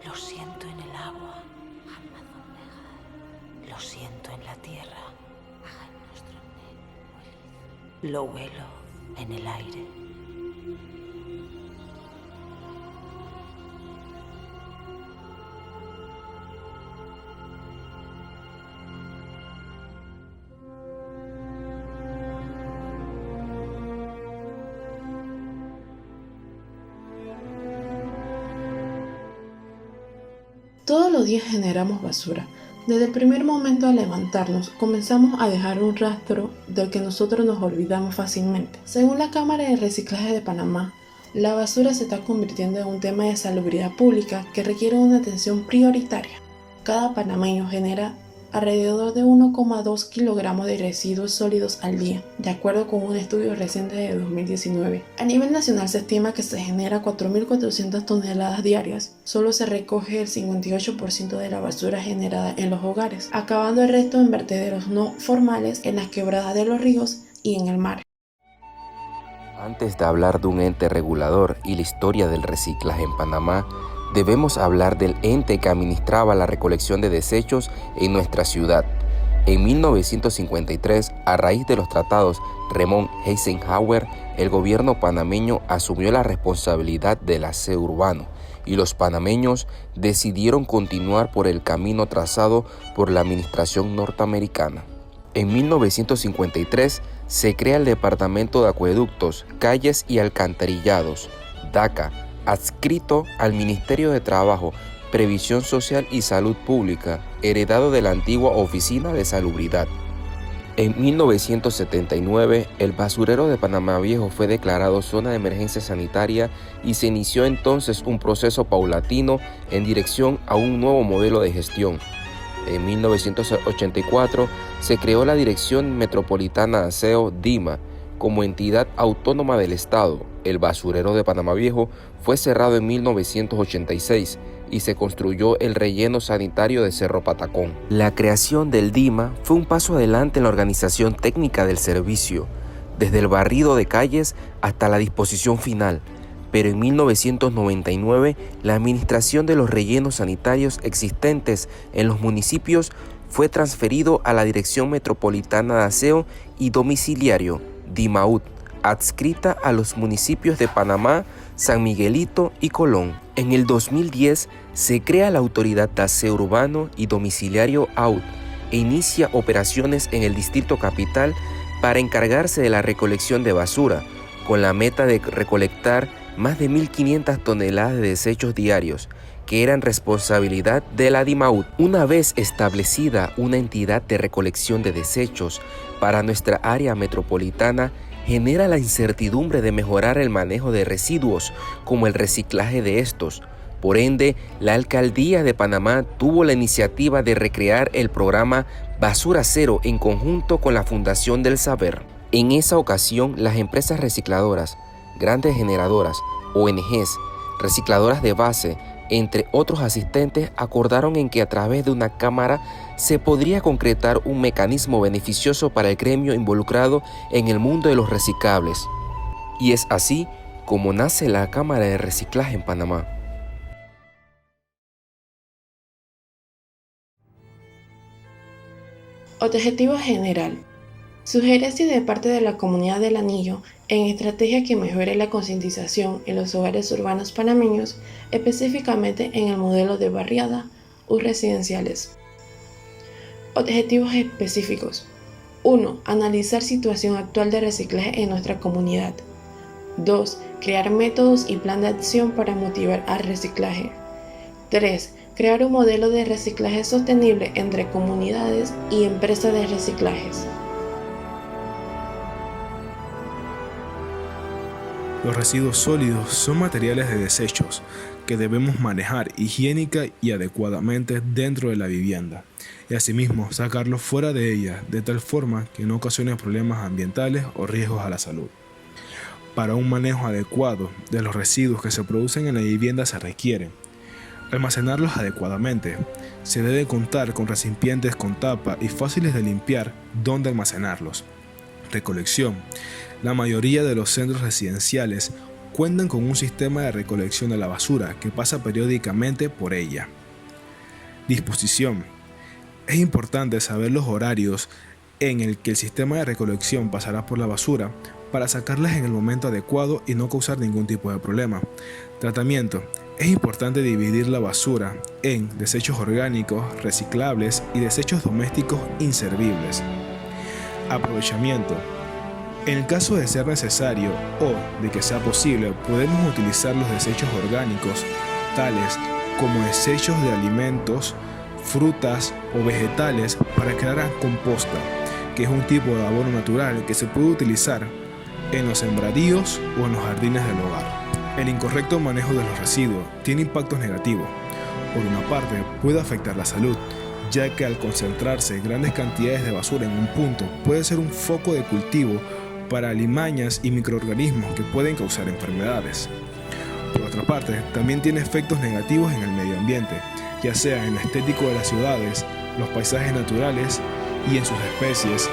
Lo siento en el agua. Lo siento en la tierra. Lo huelo en el aire. Todos los días generamos basura. Desde el primer momento al levantarnos, comenzamos a dejar un rastro del que nosotros nos olvidamos fácilmente. Según la Cámara de Reciclaje de Panamá, la basura se está convirtiendo en un tema de salubridad pública que requiere una atención prioritaria. Cada panameño genera alrededor de 1,2 kilogramos de residuos sólidos al día, de acuerdo con un estudio reciente de 2019. A nivel nacional se estima que se genera 4.400 toneladas diarias. Solo se recoge el 58% de la basura generada en los hogares, acabando el resto en vertederos no formales, en las quebradas de los ríos y en el mar. Antes de hablar de un ente regulador y la historia del reciclaje en Panamá, debemos hablar del ente que administraba la recolección de desechos en nuestra ciudad. En 1953, a raíz de los tratados Remond-Eisenhower, el gobierno panameño asumió la responsabilidad del aseo urbano y los panameños decidieron continuar por el camino trazado por la administración norteamericana. En 1953 se crea el Departamento de Acueductos, Calles y Alcantarillados, DACA, adscrito al Ministerio de Trabajo, Previsión Social y Salud Pública, heredado de la antigua Oficina de Salubridad. En 1979, el basurero de Panamá Viejo fue declarado zona de emergencia sanitaria y se inició entonces un proceso paulatino en dirección a un nuevo modelo de gestión. En 1984 se creó la Dirección Metropolitana de Aseo, DIMA, como entidad autónoma del Estado. El basurero de Panamá Viejo fue cerrado en 1986 y se construyó el relleno sanitario de Cerro Patacón. La creación del DIMA fue un paso adelante en la organización técnica del servicio, desde el barrido de calles hasta la disposición final. Pero en 1999, la administración de los rellenos sanitarios existentes en los municipios fue transferido a la Dirección Metropolitana de Aseo y Domiciliario, DIMAUD, adscrita a los municipios de Panamá, San Miguelito y Colón. En el 2010 se crea la Autoridad de Aseo Urbano y Domiciliario AUD e inicia operaciones en el Distrito Capital para encargarse de la recolección de basura, con la meta de recolectar más de 1.500 toneladas de desechos diarios, que eran responsabilidad de la DIMAUD. Una vez establecida una entidad de recolección de desechos para nuestra área metropolitana, genera la incertidumbre de mejorar el manejo de residuos, como el reciclaje de estos. Por ende, la Alcaldía de Panamá tuvo la iniciativa de recrear el programa Basura Cero en conjunto con la Fundación del Saber. En esa ocasión, las empresas recicladoras, grandes generadoras, ONGs, recicladoras de base, entre otros asistentes, acordaron en que a través de una cámara se podría concretar un mecanismo beneficioso para el gremio involucrado en el mundo de los reciclables. Y es así como nace la Cámara de Reciclaje en Panamá. Objetivo general. Sugerencias de parte de la comunidad del Anillo en estrategia que mejore la concientización en los hogares urbanos panameños, específicamente en el modelo de barriada u residenciales. Objetivos específicos. 1. Analizar situación actual de reciclaje en nuestra comunidad. 2. Crear métodos y plan de acción para motivar al reciclaje. 3. Crear un modelo de reciclaje sostenible entre comunidades y empresas de reciclajes. Los residuos sólidos son materiales de desechos que debemos manejar higiénica y adecuadamente dentro de la vivienda y asimismo sacarlos fuera de ella de tal forma que no ocasione problemas ambientales o riesgos a la salud. Para un manejo adecuado de los residuos que se producen en la vivienda se requiere almacenarlos adecuadamente. Se debe contar con recipientes con tapa y fáciles de limpiar donde almacenarlos. Recolección. La mayoría de los centros residenciales cuentan con un sistema de recolección de la basura que pasa periódicamente por ella. Disposición. Es importante saber los horarios en el que el sistema de recolección pasará por la basura para sacarlas en el momento adecuado y no causar ningún tipo de problema. Tratamiento. Es importante dividir la basura en desechos orgánicos, reciclables y desechos domésticos inservibles. Aprovechamiento. En el caso de ser necesario o de que sea posible, podemos utilizar los desechos orgánicos, tales como desechos de alimentos, frutas o vegetales para crear composta, que es un tipo de abono natural que se puede utilizar en los sembradíos o en los jardines del hogar. El incorrecto manejo de los residuos tiene impactos negativos. Por una parte, puede afectar la salud, ya que al concentrarse grandes cantidades de basura en un punto, puede ser un foco de cultivo para alimañas y microorganismos que pueden causar enfermedades. Por otra parte, también tiene efectos negativos en el medio ambiente, ya sea en lo estético de las ciudades, los paisajes naturales y en sus especies,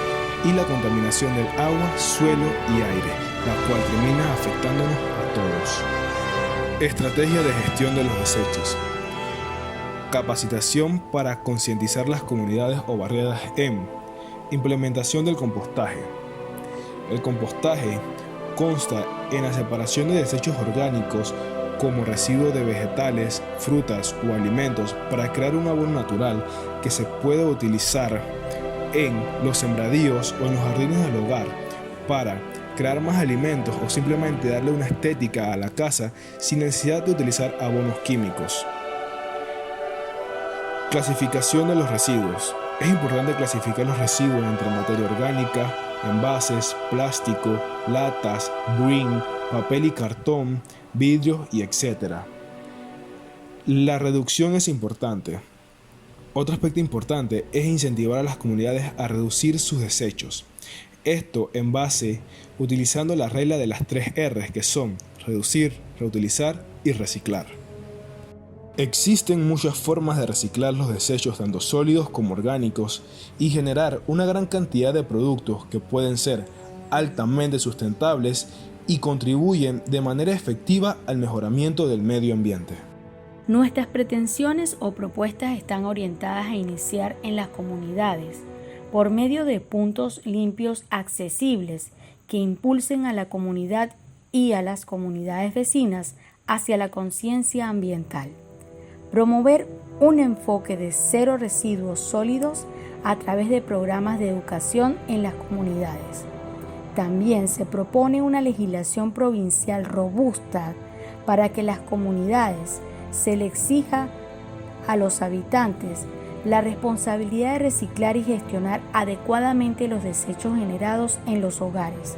y la contaminación del agua, suelo y aire, la cual termina afectándonos a todos. Estrategia de gestión de los desechos. Capacitación para concientizar las comunidades o barriadas en implementación del compostaje. El compostaje consta en la separación de desechos orgánicos como residuos de vegetales, frutas o alimentos para crear un abono natural que se puede utilizar en los sembradíos o en los jardines del hogar para crear más alimentos o simplemente darle una estética a la casa sin necesidad de utilizar abonos químicos. Clasificación de los residuos. Es importante clasificar los residuos entre materia orgánica, envases, plástico, latas, brin, papel y cartón, vidrio y etc. La reducción es importante. Otro aspecto importante es incentivar a las comunidades a reducir sus desechos. Esto en base utilizando la regla de las 3 R's, que son reducir, reutilizar y reciclar. Existen muchas formas de reciclar los desechos tanto sólidos como orgánicos y generar una gran cantidad de productos que pueden ser altamente sustentables y contribuyen de manera efectiva al mejoramiento del medio ambiente. Nuestras pretensiones o propuestas están orientadas a iniciar en las comunidades por medio de puntos limpios accesibles que impulsen a la comunidad y a las comunidades vecinas hacia la conciencia ambiental. Promover un enfoque de cero residuos sólidos a través de programas de educación en las comunidades. También se propone una legislación provincial robusta para que las comunidades se le exija a los habitantes la responsabilidad de reciclar y gestionar adecuadamente los desechos generados en los hogares.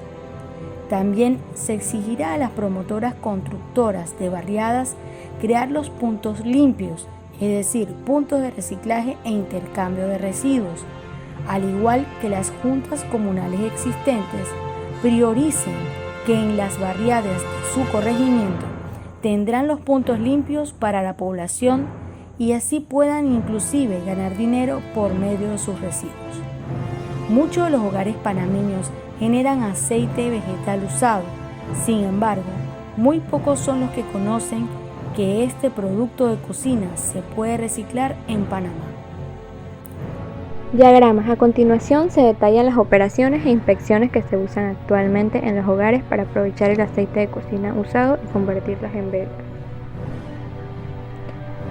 También se exigirá a las promotoras constructoras de barriadas crear los puntos limpios, es decir, puntos de reciclaje e intercambio de residuos, al igual que las juntas comunales existentes prioricen que en las barriadas de su corregimiento tendrán los puntos limpios para la población y así puedan inclusive ganar dinero por medio de sus residuos. Muchos de los hogares panameños generan aceite vegetal usado, sin embargo, muy pocos son los que conocen que este producto de cocina se puede reciclar en Panamá. Diagramas. A continuación se detallan las operaciones e inspecciones que se usan actualmente en los hogares para aprovechar el aceite de cocina usado y convertirlas en vela.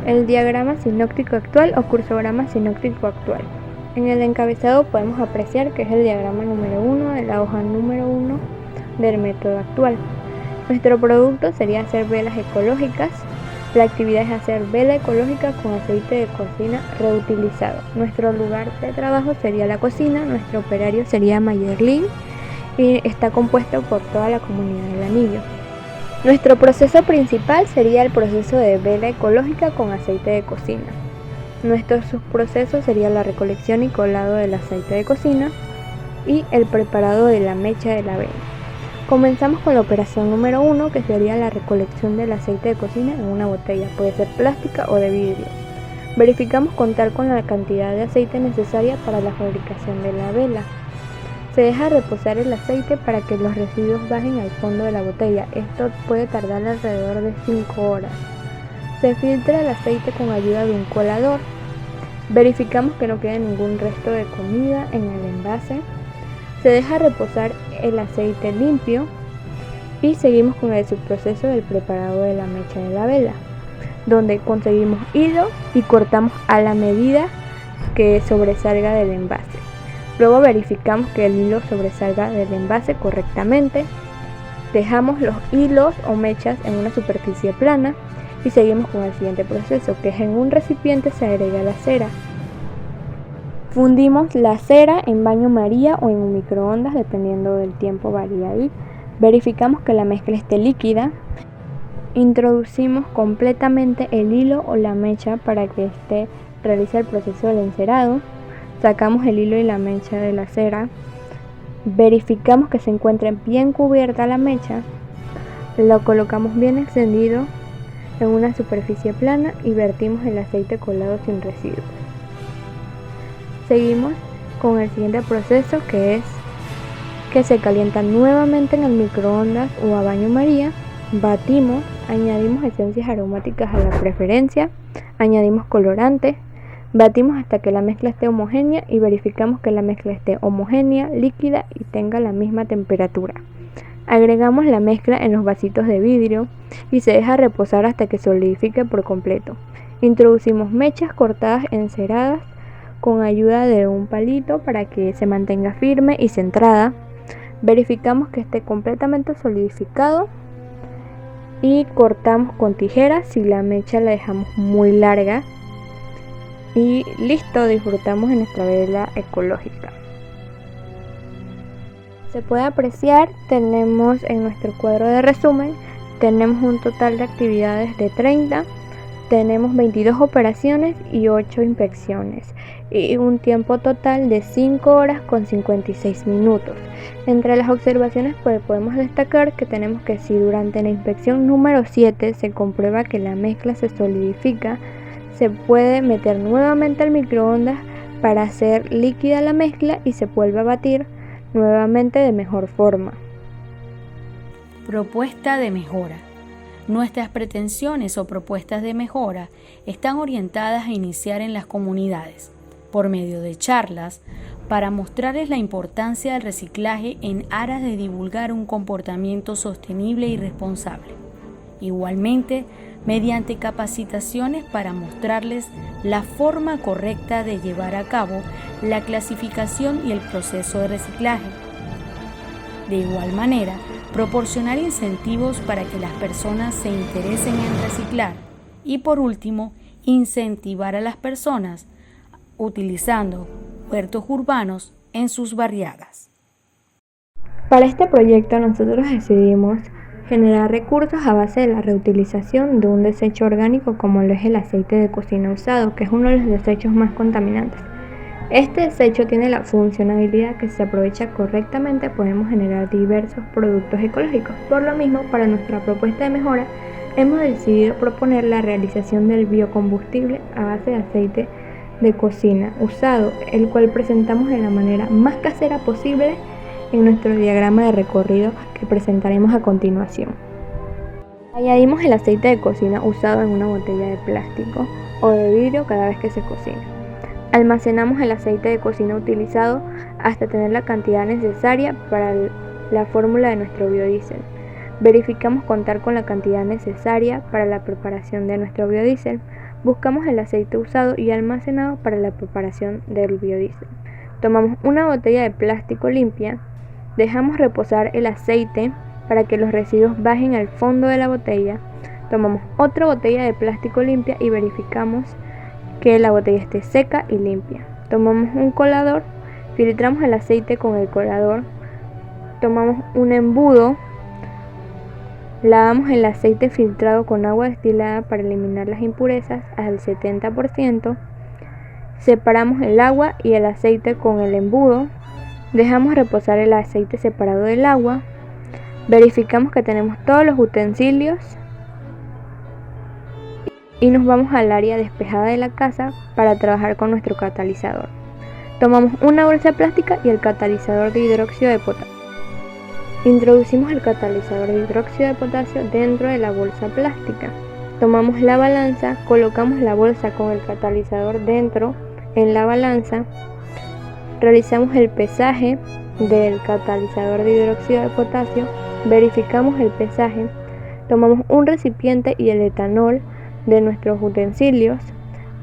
El diagrama sinóptico actual o cursograma sinóptico actual. En el encabezado podemos apreciar que es el diagrama número 1 de la hoja número 1 del método actual. Nuestro producto sería hacer velas ecológicas. La actividad es hacer vela ecológica con aceite de cocina reutilizado. Nuestro lugar de trabajo sería la cocina, nuestro operario sería Mayerlin y está compuesto por toda la comunidad del Anillo. Nuestro proceso principal sería el proceso de vela ecológica con aceite de cocina. Nuestro subproceso sería la recolección y colado del aceite de cocina y el preparado de la mecha de la vela. Comenzamos con la operación número 1, que sería la recolección del aceite de cocina en una botella, puede ser plástica o de vidrio. Verificamos contar con la cantidad de aceite necesaria para la fabricación de la vela. Se deja reposar el aceite para que los residuos bajen al fondo de la botella. Esto puede tardar alrededor de 5 horas. Se filtra el aceite con ayuda de un colador. Verificamos que no quede ningún resto de comida en el envase. Se deja reposar el aceite limpio y seguimos con el subproceso del preparado de la mecha de la vela, donde conseguimos hilo y cortamos a la medida que sobresalga del envase. Luego verificamos que el hilo sobresalga del envase correctamente. Dejamos los hilos o mechas en una superficie plana y seguimos con el siguiente proceso, que es en un recipiente se agrega la cera. Fundimos la cera en baño María o en un microondas, dependiendo del tiempo, varía ahí. Verificamos que la mezcla esté líquida. Introducimos completamente el hilo o la mecha para que realice el proceso del encerado. Sacamos el hilo y la mecha de la cera. Verificamos que se encuentre bien cubierta la mecha. Lo colocamos bien extendido en una superficie plana y vertimos el aceite colado sin residuos. Seguimos con el siguiente proceso, que es que se calienta nuevamente en el microondas o a baño María. Batimos, añadimos esencias aromáticas a la preferencia, añadimos colorante, batimos hasta que la mezcla esté homogénea y verificamos que la mezcla esté homogénea, líquida y tenga la misma temperatura. Agregamos la mezcla en los vasitos de vidrio y se deja reposar hasta que solidifique por completo. Introducimos mechas cortadas enceradas con ayuda de un palito para que se mantenga firme y centrada. Verificamos que esté completamente solidificado y cortamos con tijeras si la mecha la dejamos muy larga. Y listo, disfrutamos de nuestra vela ecológica. Se puede apreciar, tenemos en nuestro cuadro de resumen, tenemos un total de actividades de 30, tenemos 22 operaciones y 8 inspecciones y un tiempo total de 5 horas con 56 minutos. Entre las observaciones podemos destacar que tenemos que si durante la inspección número 7 se comprueba que la mezcla se solidifica, se puede meter nuevamente al microondas para hacer líquida la mezcla y se vuelve a batir nuevamente de mejor forma. Propuesta de mejora. Nuestras pretensiones o propuestas de mejora están orientadas a iniciar en las comunidades, por medio de charlas, para mostrarles la importancia del reciclaje en aras de divulgar un comportamiento sostenible y responsable. Igualmente, mediante capacitaciones para mostrarles la forma correcta de llevar a cabo la clasificación y el proceso de reciclaje. De igual manera, proporcionar incentivos para que las personas se interesen en reciclar y, por último, incentivar a las personas utilizando huertos urbanos en sus barriadas. Para este proyecto nosotros decidimos generar recursos a base de la reutilización de un desecho orgánico como lo es el aceite de cocina usado, que es uno de los desechos más contaminantes. Este desecho tiene la funcionalidad que si se aprovecha correctamente podemos generar diversos productos ecológicos. Por lo mismo, para nuestra propuesta de mejora, hemos decidido proponer la realización del biocombustible a base de aceite de cocina usado, el cual presentamos de la manera más casera posible en nuestro diagrama de recorrido que presentaremos a continuación. Añadimos el aceite de cocina usado en una botella de plástico o de vidrio cada vez que se cocina. Almacenamos el aceite de cocina utilizado hasta tener la cantidad necesaria para la fórmula de nuestro biodiesel. Verificamos contar con la cantidad necesaria para la preparación de nuestro biodiesel. Buscamos el aceite usado y almacenado para la preparación del biodiesel. Tomamos una botella de plástico limpia, dejamos reposar el aceite para que los residuos bajen al fondo de la botella. Tomamos otra botella de plástico limpia y verificamos que la botella esté seca y limpia. Tomamos un colador, filtramos el aceite con el colador, tomamos un embudo, lavamos el aceite filtrado con agua destilada para eliminar las impurezas al 70%, separamos el agua y el aceite con el embudo, dejamos reposar el aceite separado del agua, verificamos que tenemos todos los utensilios y nos vamos al área despejada de la casa para trabajar con nuestro catalizador. Tomamos una bolsa plástica y el catalizador de hidróxido de potasio. Introducimos el catalizador de hidróxido de potasio dentro de la bolsa plástica. Tomamos la balanza, colocamos la bolsa con el catalizador dentro en la balanza, realizamos el pesaje del catalizador de hidróxido de potasio, verificamos el pesaje, tomamos un recipiente y el etanol de nuestros utensilios,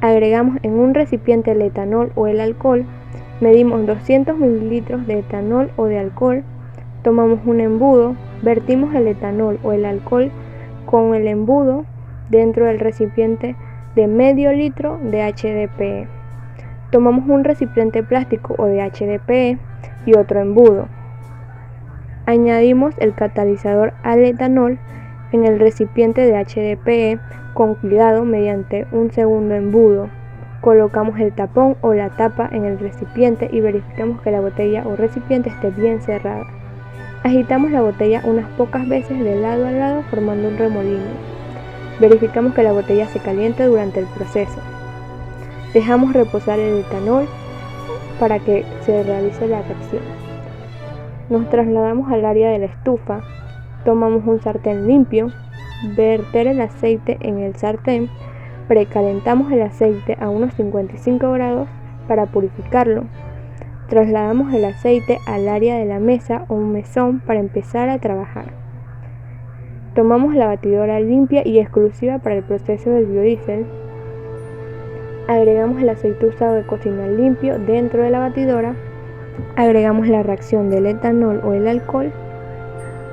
agregamos en un recipiente el etanol o el alcohol, medimos 200 mililitros de etanol o de alcohol, tomamos un embudo, vertimos el etanol o el alcohol con el embudo dentro del recipiente de medio litro de HDPE. Tomamos un recipiente plástico o de HDPE y otro embudo. Añadimos el catalizador al etanol en el recipiente de HDPE con cuidado mediante un segundo embudo. Colocamos el tapón o la tapa en el recipiente y verificamos que la botella o recipiente esté bien cerrada. Agitamos la botella unas pocas veces de lado a lado formando un remolino. Verificamos que la botella se caliente durante el proceso. Dejamos reposar el etanol para que se realice la reacción. Nos trasladamos al área de la estufa, tomamos un sartén limpio, verter el aceite en el sartén, precalentamos el aceite a unos 55 grados para purificarlo. Trasladamos el aceite al área de la mesa o un mesón para empezar a trabajar. Tomamos la batidora limpia y exclusiva para el proceso del biodiesel. Agregamos el aceite usado de cocina limpio dentro de la batidora. Agregamos la reacción del etanol o el alcohol.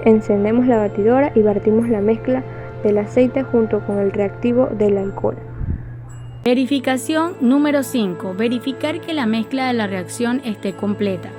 Encendemos la batidora y vertimos la mezcla del aceite junto con el reactivo del alcohol. Verificación número 5. Verificar que la mezcla de la reacción esté completa.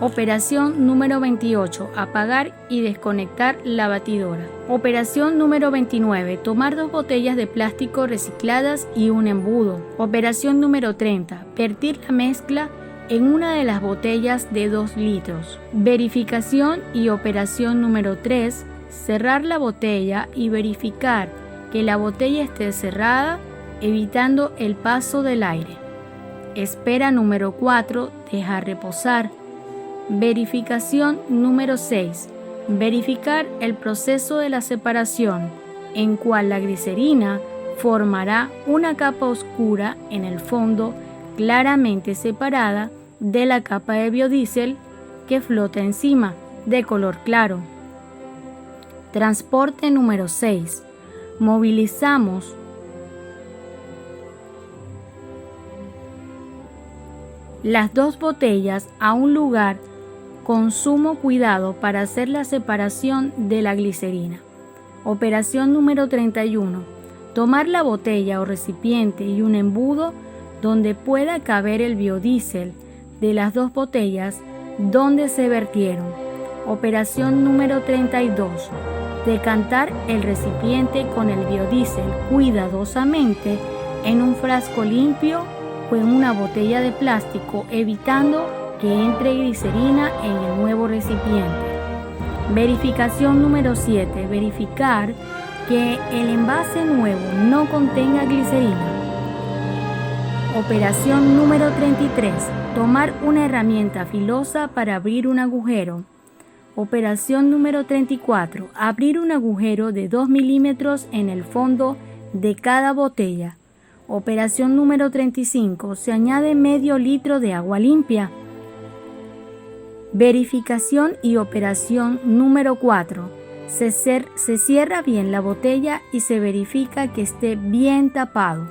Operación número 28. Apagar y desconectar la batidora. Operación número 29. Tomar 2 botellas de plástico recicladas y un embudo. Operación número 30. Vertir la mezcla en una de las botellas de 2 litros. Verificación y operación número 3. Cerrar la botella y verificar que la botella esté cerrada, evitando el paso del aire. Espera número 4. Dejar reposar. Verificación número 6. Verificar el proceso de la separación, en cual la glicerina formará una capa oscura en el fondo claramente separada de la capa de biodiesel que flota encima, de color claro. Transporte número 6. Movilizamos las 2 botellas a un lugar con sumo cuidado para hacer la separación de la glicerina. Operación número 31. Tomar la botella o recipiente y un embudo donde pueda caber el biodiesel de las 2 botellas donde se vertieron. Operación número 32. Decantar el recipiente con el biodiesel cuidadosamente en un frasco limpio o en una botella de plástico, evitando que entre glicerina en el nuevo recipiente. Verificación número 7. Verificar que el envase nuevo no contenga glicerina. Operación número 33. Tomar una herramienta filosa para abrir un agujero. Operación número 34. Abrir un agujero de 2 milímetros en el fondo de cada botella. Operación número 35. Se añade medio litro de agua limpia. Verificación y operación número 4. Se cierra bien la botella y se verifica que esté bien tapado.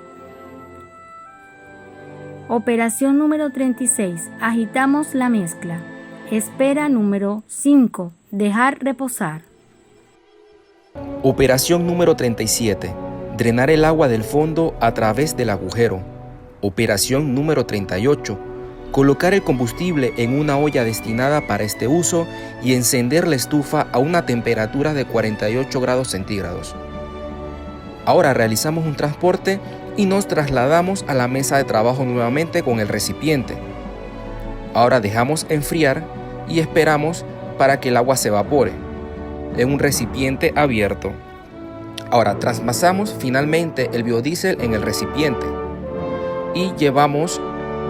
Operación número 36. Agitamos la mezcla. Espera número 5. Dejar reposar. Operación número 37. Drenar el agua del fondo a través del agujero. Operación número 38. Colocar el combustible en una olla destinada para este uso y encender la estufa a una temperatura de 48 grados centígrados. Ahora realizamos un transporte y nos trasladamos a la mesa de trabajo nuevamente con el recipiente. Ahora dejamos enfriar y esperamos para que el agua se evapore en un recipiente abierto. Ahora trasvasamos finalmente el biodiesel en el recipiente y llevamos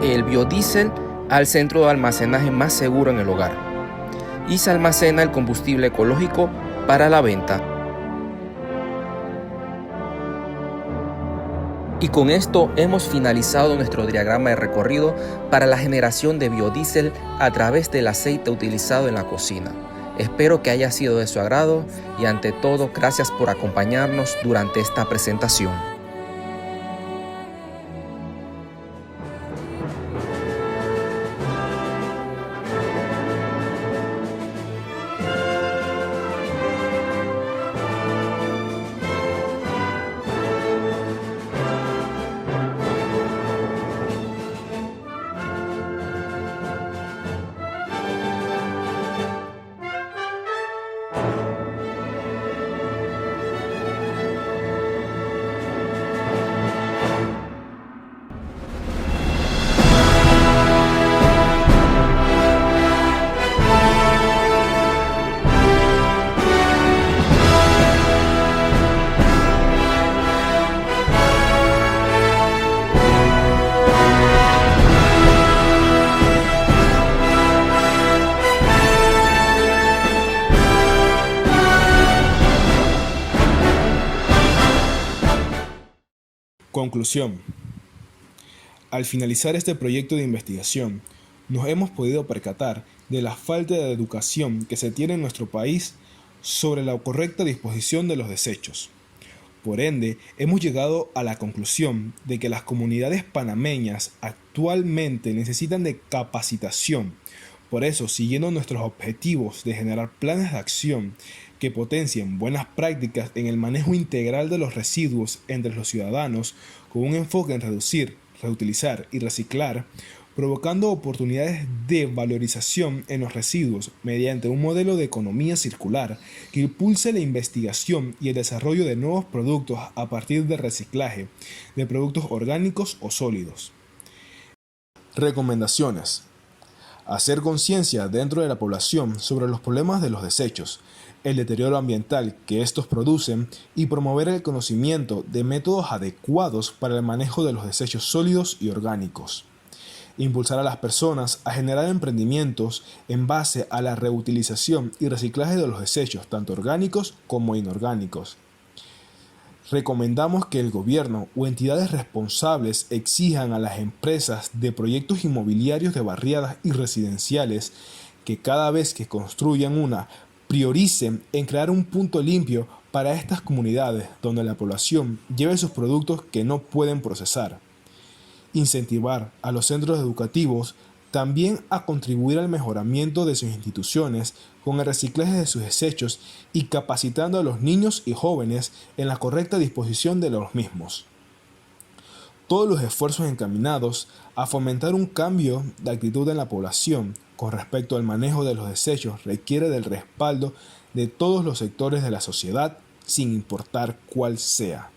el biodiesel al centro de almacenaje más seguro en el hogar y se almacena el combustible ecológico para la venta. Y con esto hemos finalizado nuestro diagrama de recorrido para la generación de biodiesel a través del aceite utilizado en la cocina. Espero que haya sido de su agrado y ante todo, gracias por acompañarnos durante esta presentación. Conclusión. Al finalizar este proyecto de investigación, nos hemos podido percatar de la falta de educación que se tiene en nuestro país sobre la correcta disposición de los desechos. Por ende, hemos llegado a la conclusión de que las comunidades panameñas actualmente necesitan de capacitación. Por eso, siguiendo nuestros objetivos de generar planes de acción que potencien buenas prácticas en el manejo integral de los residuos entre los ciudadanos, con un enfoque en reducir, reutilizar y reciclar, provocando oportunidades de valorización en los residuos mediante un modelo de economía circular que impulse la investigación y el desarrollo de nuevos productos a partir del reciclaje de productos orgánicos o sólidos. Recomendaciones. Hacer conciencia dentro de la población sobre los problemas de los desechos, el deterioro ambiental que estos producen y promover el conocimiento de métodos adecuados para el manejo de los desechos sólidos y orgánicos. Impulsar a las personas a generar emprendimientos en base a la reutilización y reciclaje de los desechos, tanto orgánicos como inorgánicos. Recomendamos que el gobierno o entidades responsables exijan a las empresas de proyectos inmobiliarios de barriadas y residenciales que cada vez que construyan una, prioricen en crear un punto limpio para estas comunidades donde la población lleve sus productos que no pueden procesar. Incentivar a los centros educativos también a contribuir al mejoramiento de sus instituciones con el reciclaje de sus desechos y capacitando a los niños y jóvenes en la correcta disposición de los mismos. Todos los esfuerzos encaminados a fomentar un cambio de actitud en la población con respecto al manejo de los desechos requiere del respaldo de todos los sectores de la sociedad, sin importar cuál sea.